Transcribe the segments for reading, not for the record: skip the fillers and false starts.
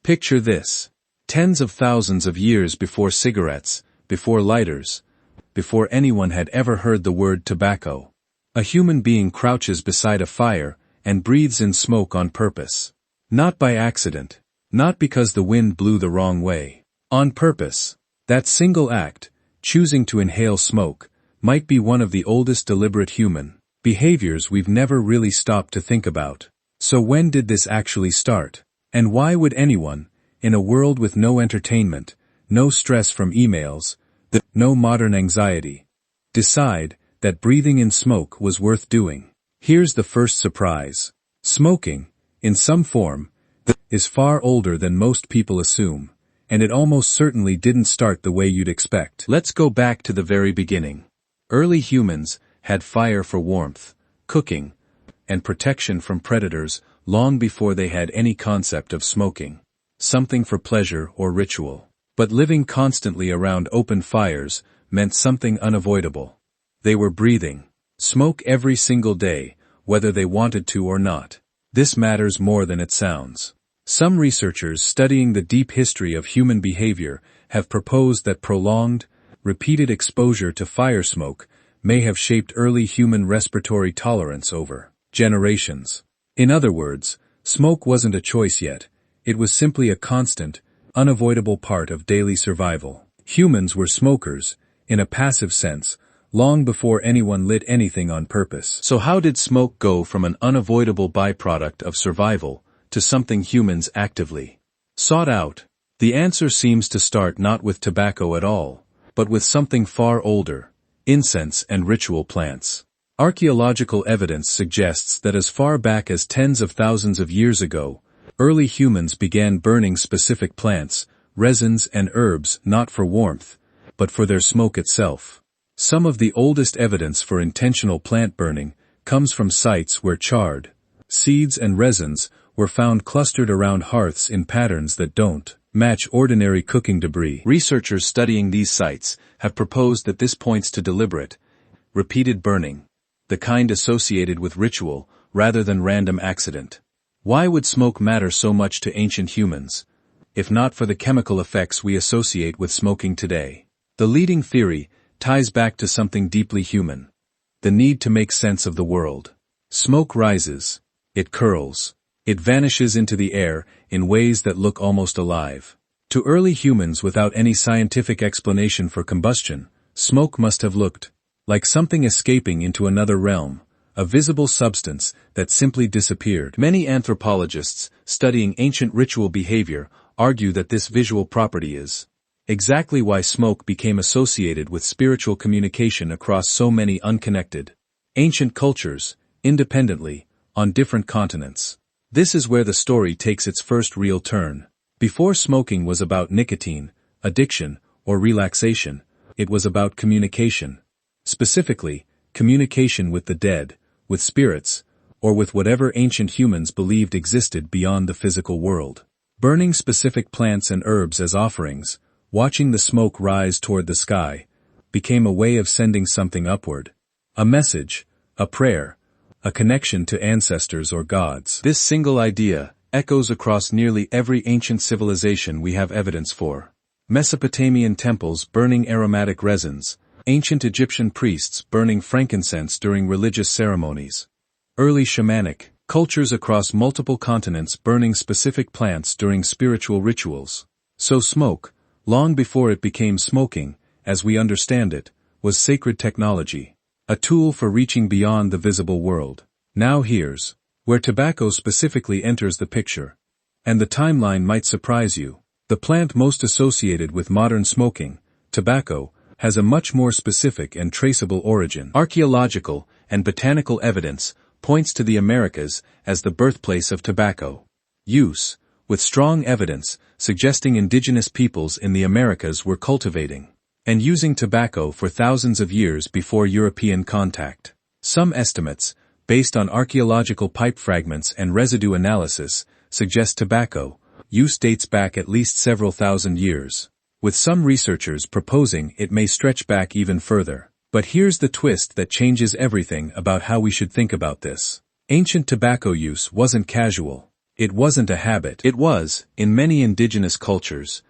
Picture this. Tens of thousands of years before cigarettes, before lighters, before anyone had ever heard the word tobacco. A human being crouches beside a fire and breathes in smoke on purpose. Not by accident. Not because the wind blew the wrong way. On purpose. That single act, choosing to inhale smoke, might be one of the oldest deliberate human behaviors we've never really stopped to think about. So when did this actually start? And why would anyone, in a world with no entertainment, no stress from emails, no modern anxiety, decide that breathing in smoke was worth doing? Here's the first surprise. Smoking, in some form, is far older than most people assume, and it almost certainly didn't start the way you'd expect. Let's go back to the very beginning. Early humans had fire for warmth, cooking, and protection from predators long before they had any concept of smoking. Something for pleasure or ritual. But living constantly around open fires meant something unavoidable. They were breathing smoke every single day, whether they wanted to or not. This matters more than it sounds. Some researchers studying the deep history of human behavior have proposed that prolonged, repeated exposure to fire smoke may have shaped early human respiratory tolerance over generations. In other words, smoke wasn't a choice yet, it was simply a constant, unavoidable part of daily survival. Humans were smokers, in a passive sense, long before anyone lit anything on purpose. So how did smoke go from an unavoidable byproduct of survival to something humans actively sought out? The answer seems to start not with tobacco at all, but with something far older: incense and ritual plants. Archaeological evidence suggests that as far back as tens of thousands of years ago, early humans began burning specific plants, resins and herbs not for warmth, but for their smoke itself. Some of the oldest evidence for intentional plant burning comes from sites where charred seeds and resins were found clustered around hearths in patterns that don't match ordinary cooking debris. Researchers studying these sites have proposed that this points to deliberate, repeated burning, the kind associated with ritual rather than random accident. Why would smoke matter so much to ancient humans, if not for the chemical effects we associate with smoking today? The leading theory ties back to something deeply human: the need to make sense of the world. Smoke rises, it curls, it vanishes into the air in ways that look almost alive. To early humans without any scientific explanation for combustion, smoke must have looked like something escaping into another realm, a visible substance that simply disappeared. Many anthropologists studying ancient ritual behavior argue that this visual property is exactly why smoke became associated with spiritual communication across so many unconnected ancient cultures, independently, on different continents. This is where the story takes its first real turn. Before smoking was about nicotine, addiction, or relaxation, it was about communication. Specifically, communication with the dead, with spirits, or with whatever ancient humans believed existed beyond the physical world. Burning specific plants and herbs as offerings, watching the smoke rise toward the sky, became a way of sending something upward. A message, a prayer, a connection to ancestors or gods. This single idea echoes across nearly every ancient civilization we have evidence for. Mesopotamian temples burning aromatic resins, ancient Egyptian priests burning frankincense during religious ceremonies, early shamanic cultures across multiple continents burning specific plants during spiritual rituals. So smoke, long before it became smoking, as we understand it, was sacred technology, a tool for reaching beyond the visible world. Now here's where tobacco specifically enters the picture. And the timeline might surprise you. The plant most associated with modern smoking, tobacco, has a much more specific and traceable origin. Archaeological and botanical evidence points to the Americas as the birthplace of tobacco use, with strong evidence suggesting indigenous peoples in the Americas were cultivating and using tobacco for thousands of years before European contact. Some estimates, based on archaeological pipe fragments and residue analysis, suggest tobacco use dates back at least several thousand years, with some researchers proposing it may stretch back even further. But here's the twist that changes everything about how we should think about this. Ancient tobacco use wasn't casual. It wasn't a habit. It was, in many indigenous cultures,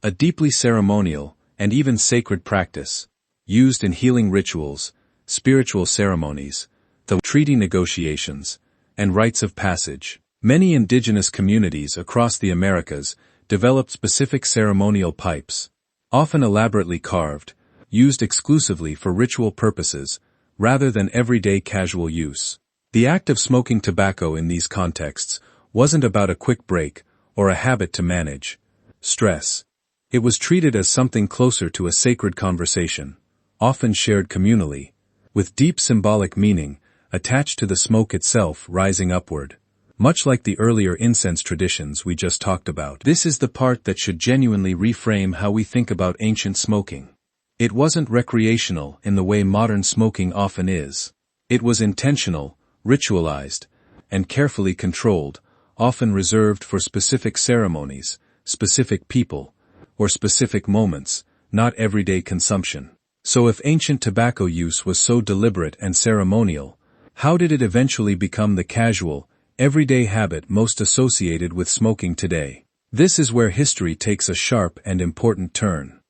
a deeply ceremonial and even sacred practice, used in healing rituals, spiritual ceremonies, the treaty negotiations, and rites of passage. Many indigenous communities across the Americas developed specific ceremonial pipes, often elaborately carved, used exclusively for ritual purposes, rather than everyday casual use. The act of smoking tobacco in these contexts wasn't about a quick break or a habit to manage stress. It was treated as something closer to a sacred conversation, often shared communally, with deep symbolic meaning attached to the smoke itself rising upward. Much like the earlier incense traditions we just talked about. This is the part that should genuinely reframe how we think about ancient smoking. It wasn't recreational in the way modern smoking often is. It was intentional, ritualized, and carefully controlled, often reserved for specific ceremonies, specific people, or specific moments, not everyday consumption. So if ancient tobacco use was so deliberate and ceremonial, how did it eventually become the casual, everyday habit most associated with smoking today? This is where history takes a sharp and important turn.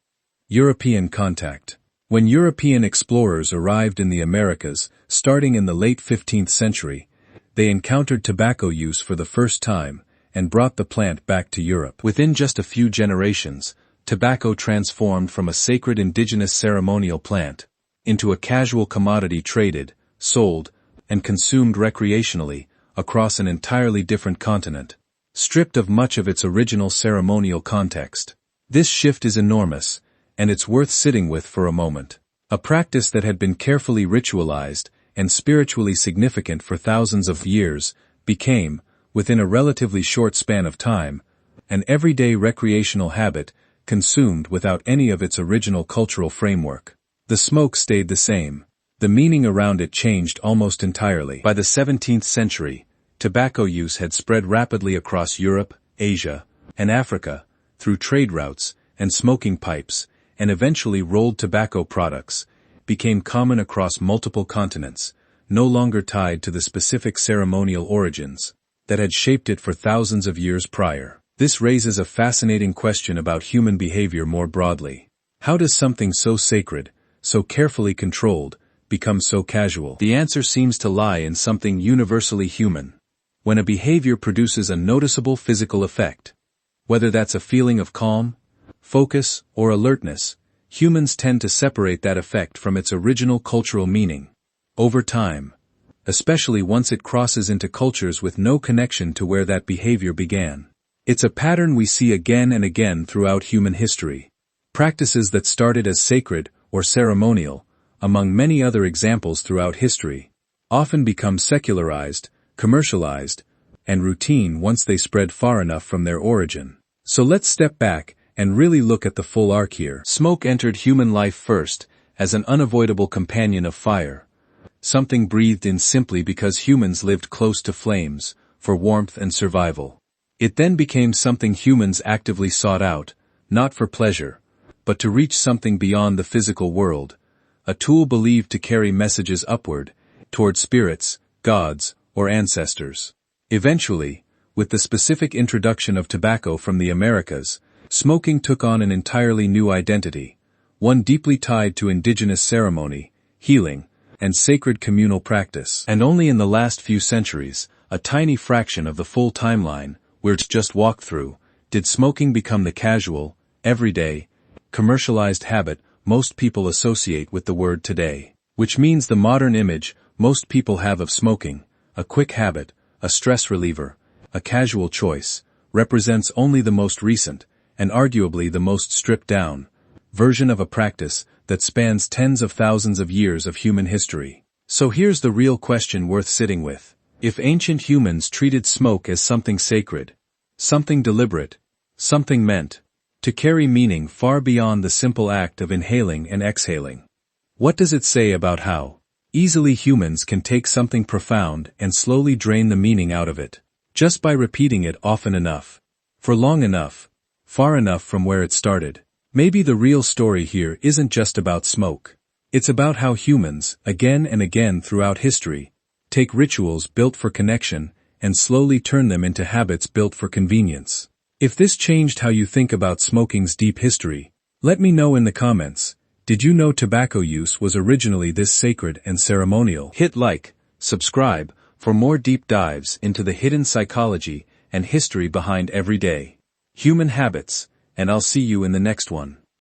European contact. When European explorers arrived in the Americas, starting in the late 15th century, they encountered tobacco use for the first time and brought the plant back to Europe. Within just a few generations, tobacco transformed from a sacred indigenous ceremonial plant into a casual commodity traded, sold, and consumed recreationally across an entirely different continent, stripped of much of its original ceremonial context. This shift is enormous, and it's worth sitting with for a moment. A practice that had been carefully ritualized and spiritually significant for thousands of years became, within a relatively short span of time, an everyday recreational habit consumed without any of its original cultural framework. The smoke stayed the same. The meaning around it changed almost entirely. By the 17th century, tobacco use had spread rapidly across Europe, Asia, and Africa, through trade routes and smoking pipes, and eventually rolled tobacco products became common across multiple continents, no longer tied to the specific ceremonial origins that had shaped it for thousands of years prior. This raises a fascinating question about human behavior more broadly. How does something so sacred, so carefully controlled, become so casual? The answer seems to lie in something universally human. When a behavior produces a noticeable physical effect, whether that's a feeling of calm, focus, or alertness, humans tend to separate that effect from its original cultural meaning. Over time, especially once it crosses into cultures with no connection to where that behavior began. It's a pattern we see again and again throughout human history. Practices that started as sacred or ceremonial, among many other examples throughout history, often become secularized, commercialized, and routine once they spread far enough from their origin. So let's step back and really look at the full arc here. Smoke entered human life first as an unavoidable companion of fire, something breathed in simply because humans lived close to flames, for warmth and survival. It then became something humans actively sought out, not for pleasure, but to reach something beyond the physical world, a tool believed to carry messages upward, toward spirits, gods, or ancestors. Eventually, with the specific introduction of tobacco from the Americas, smoking took on an entirely new identity, one deeply tied to indigenous ceremony, healing, and sacred communal practice. And only in the last few centuries, a tiny fraction of the full timeline we're just walked through, did smoking become the casual, everyday, commercialized habit most people associate with the word today. Which means the modern image most people have of smoking, a quick habit, a stress reliever, a casual choice, represents only the most recent, and arguably the most stripped-down, version of a practice that spans tens of thousands of years of human history. So here's the real question worth sitting with. If ancient humans treated smoke as something sacred, something deliberate, something meant to carry meaning far beyond the simple act of inhaling and exhaling, what does it say about how easily humans can take something profound and slowly drain the meaning out of it, just by repeating it often enough, for long enough, far enough from where it started? Maybe the real story here isn't just about smoke. It's about how humans, again and again throughout history, take rituals built for connection and slowly turn them into habits built for convenience. If this changed how you think about smoking's deep history, let me know in the comments. Did you know tobacco use was originally this sacred and ceremonial? Hit like, subscribe, for more deep dives into the hidden psychology and history behind everyday human habits, and I'll see you in the next one.